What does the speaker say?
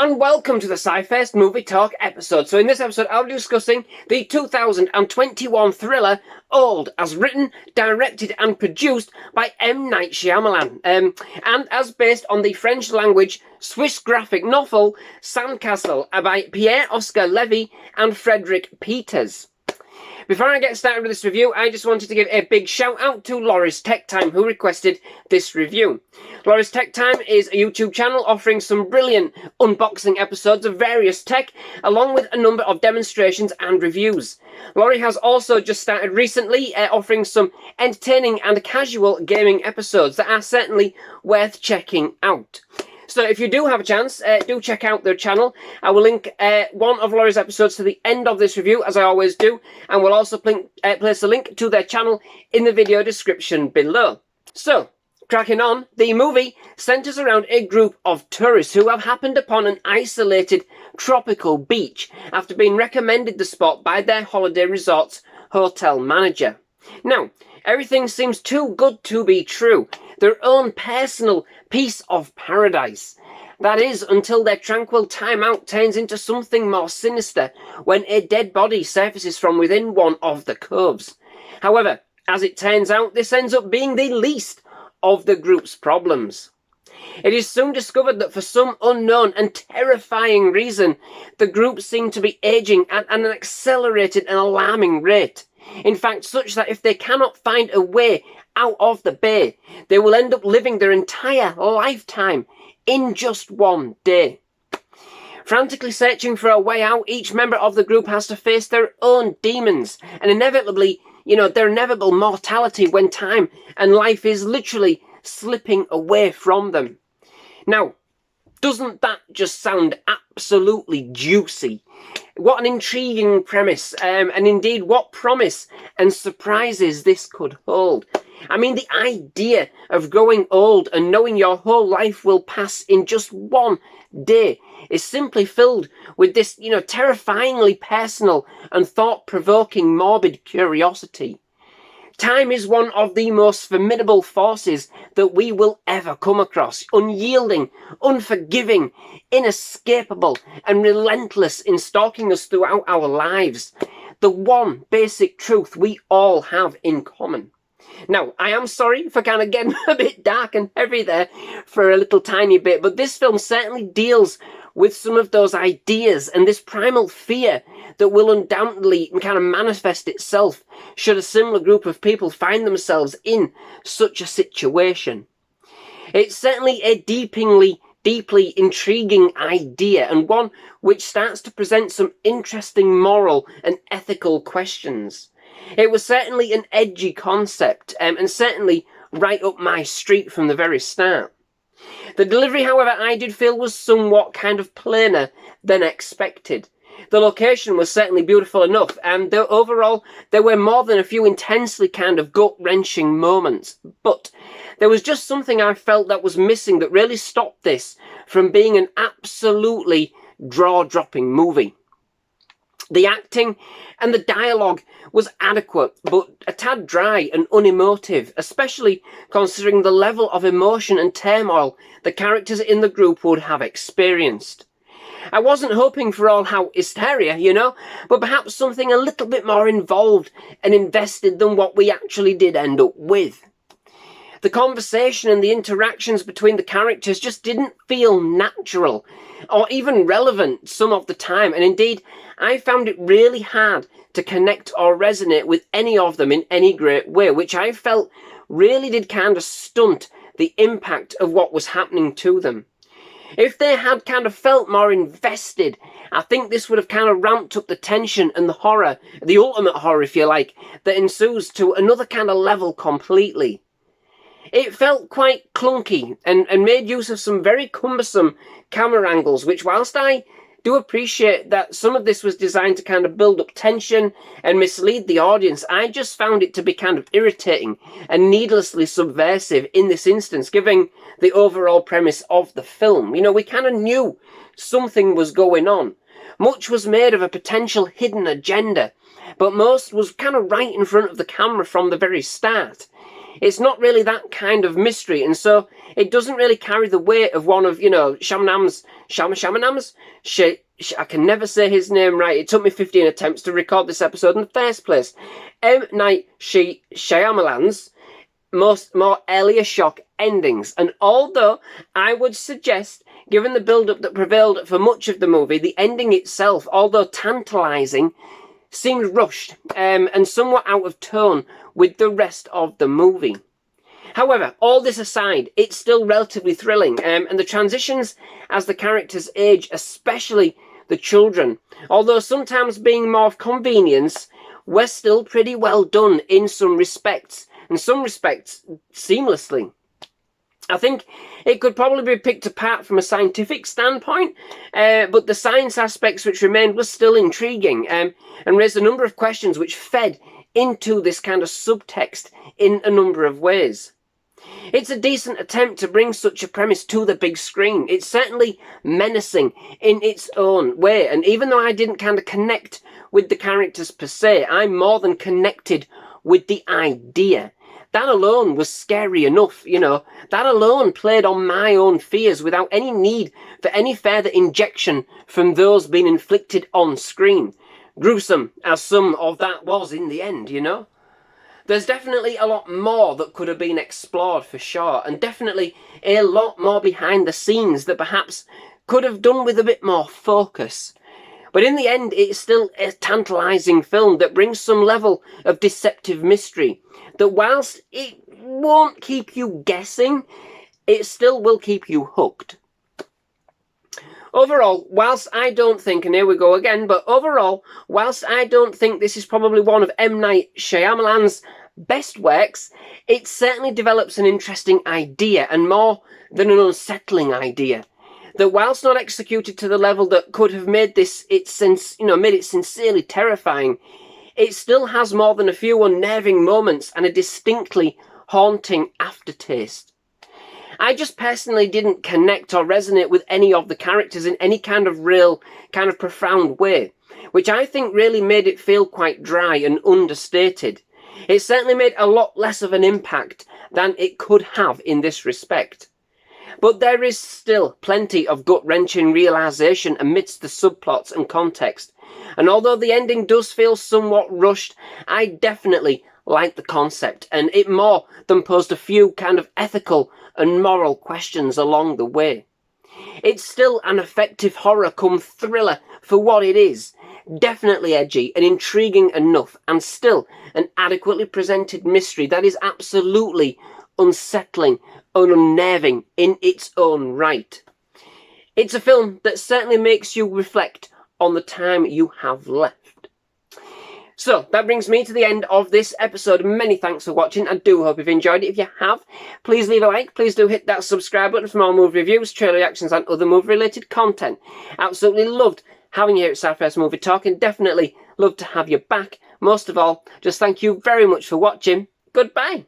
and welcome to the SciFirst MovieTalk episode. So in this episode, I'll be discussing the 2021 thriller Old, as written, directed and produced by M. Night Shyamalan, and as based on the French language Swiss graphic novel Sandcastle by Pierre Oscar Levy and Frederick Peters. Before I get started with this review, I just wanted to give a big shout out to Laurie's Tech Time, who requested this review. Laurie's Tech Time is a YouTube channel offering some brilliant unboxing episodes of various tech, along with a number of demonstrations and reviews. Laurie has also just started recently offering some entertaining and casual gaming episodes that are certainly worth checking out. So if you do have a chance, do check out their channel. I will link one of Laurie's episodes to the end of this review, as I always do, and we'll also place a link to their channel in the video description below. So, cracking on, the movie centres around a group of tourists who have happened upon an isolated tropical beach after being recommended the spot by their holiday resort's hotel manager. Now, everything seems too good to be true. Their own personal piece of paradise. That is, until their tranquil time out turns into something more sinister when a dead body surfaces from within one of the coves. However, as it turns out, this ends up being the least of the group's problems. It is soon discovered that for some unknown and terrifying reason, the group seem to be aging at an accelerated and alarming rate. In fact, such that if they cannot find a way out of the bay, they will end up living their entire lifetime in just one day. Frantically searching for a way out, each member of the group has to face their own demons and inevitably, their inevitable mortality when time and life is literally slipping away from them. Now, doesn't that just sound absolutely juicy? What an intriguing premise, and indeed what promise and surprises this could hold. I mean, the idea of growing old and knowing your whole life will pass in just one day is simply filled with this, terrifyingly personal and thought-provoking morbid curiosity. Time is one of the most formidable forces that we will ever come across, unyielding, unforgiving, inescapable, and relentless in stalking us throughout our lives. The one basic truth we all have in common. Now, I am sorry for kind of getting a bit dark and heavy there for a little tiny bit, but this film certainly deals with some of those ideas and this primal fear that will undoubtedly kind of manifest itself should a similar group of people find themselves in such a situation. It's certainly a deeply intriguing idea, and one which starts to present some interesting moral and ethical questions. It was certainly an edgy concept, and certainly right up my street from the very start. The delivery, however, I did feel was somewhat kind of plainer than expected. The location was certainly beautiful enough, and overall there were more than a few intensely kind of gut-wrenching moments. But there was just something I felt that was missing that really stopped this from being an absolutely jaw-dropping movie. The acting and the dialogue was adequate, but a tad dry and unemotive, especially considering the level of emotion and turmoil the characters in the group would have experienced. I wasn't hoping for all-out hysteria, but perhaps something a little bit more involved and invested than what we actually did end up with. The conversation and the interactions between the characters just didn't feel natural or even relevant some of the time, and indeed I found it really hard to connect or resonate with any of them in any great way, which I felt really did kind of stunt the impact of what was happening to them. If they had kind of felt more invested, I think this would have kind of ramped up the tension and the horror, the ultimate horror if you like, that ensues to another kind of level completely. It felt quite clunky and made use of some very cumbersome camera angles, which whilst I do appreciate that some of this was designed to kind of build up tension and mislead the audience, I just found it to be kind of irritating and needlessly subversive in this instance, given the overall premise of the film. We kind of knew something was going on. Much was made of a potential hidden agenda, but most was kind of right in front of the camera from the very start. It's not really that kind of mystery, and so it doesn't really carry the weight of one of, you know, Shyamalan's, I can never say his name right. It took me 15 attempts to record this episode in the first place. M. Night Shyamalan's more earlier shock endings. And although I would suggest, given the build-up that prevailed for much of the movie, the ending itself, although tantalising, seemed rushed and somewhat out of tone with the rest of the movie. However, all this aside, it's still relatively thrilling, and the transitions as the characters age, especially the children, although sometimes being more of convenience, were still pretty well done in some respects, and some respects seamlessly. I think it could probably be picked apart from a scientific standpoint, but the science aspects which remained was still intriguing, and raised a number of questions which fed into this kind of subtext in a number of ways. It's a decent attempt to bring such a premise to the big screen. It's certainly menacing in its own way, and even though I didn't kind of connect with the characters per se, I more than connected with the idea. That alone was scary enough, you know. That alone played on my own fears without any need for any further injection from those being inflicted on screen. Gruesome as some of that was in the end, you know. There's definitely a lot more that could have been explored for sure, and definitely a lot more behind the scenes that perhaps could have done with a bit more focus. But in the end, it's still a tantalising film that brings some level of deceptive mystery, that whilst it won't keep you guessing, it still will keep you hooked. Overall, whilst I don't think, and here we go again, but overall, whilst I don't think this is probably one of M. Night Shyamalan's best works, it certainly develops an interesting idea, and more than an unsettling idea. That whilst not executed to the level that could have made it sincerely terrifying, it still has more than a few unnerving moments and a distinctly haunting aftertaste. I just personally didn't connect or resonate with any of the characters in any kind of real, kind of profound way, which I think really made it feel quite dry and understated. It certainly made a lot less of an impact than it could have in this respect. But there is still plenty of gut-wrenching realisation amidst the subplots and context, and although the ending does feel somewhat rushed, I definitely like the concept, and it more than posed a few kind of ethical and moral questions along the way. It's still an effective horror cum thriller for what it is, definitely edgy and intriguing enough, and still an adequately presented mystery that is absolutely unsettling and unnerving in its own right. It's a film that certainly makes you reflect on the time you have left. So, that brings me to the end of this episode. Many thanks for watching. I do hope you've enjoyed it. If you have, please leave a like. Please do hit that subscribe button for more movie reviews, trailer reactions and other movie-related content. Absolutely loved having you here at SciFirst MovieTalk, and definitely love to have you back. Most of all, just thank you very much for watching. Goodbye.